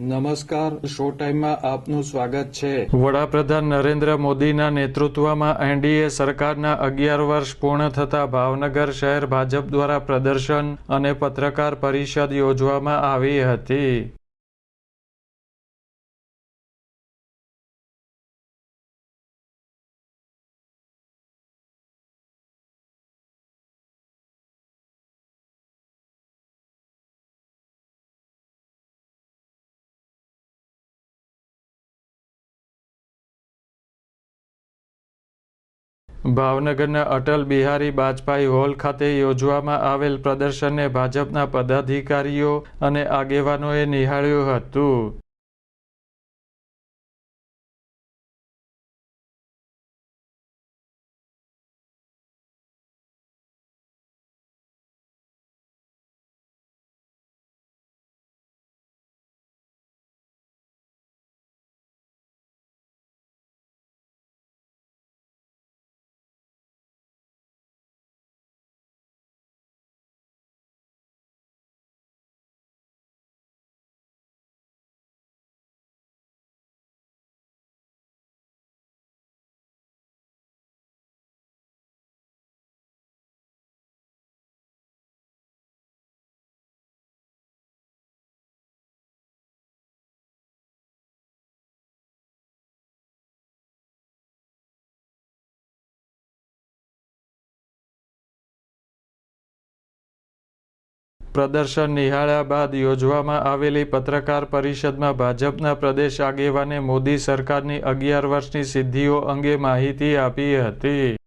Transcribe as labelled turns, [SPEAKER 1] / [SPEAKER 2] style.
[SPEAKER 1] નમસ્કાર, શો ટાઈમમાં આપનું સ્વાગત છે।
[SPEAKER 2] વડાપ્રધાન નરેન્દ્ર મોદીના નેતૃત્વમાં એનડીએ સરકારના 11 વર્ષ પૂર્ણ થતા ભાવનગર શહેર ભાજપ દ્વારા પ્રદર્શન અને પત્રકાર પરિષદ યોજવામાં આવી હતી। ભાવનગરના અટલ બિહારી વાજપેયી હોલ ખાતે યોજવામાં આવેલ પ્રદર્શનને ભાજપના પદાધિકારીઓ અને આગેવાનોએ નિહાળ્યું હતું। પ્રદર્શન નિહાળ્યા બાદ યોજવામાં આવેલી પત્રકાર પરિષદમાં ભાજપના પ્રદેશ આગેવાને મોદી સરકારની 11 વર્ષની સિદ્ધિઓ અંગે માહિતી આપી હતી।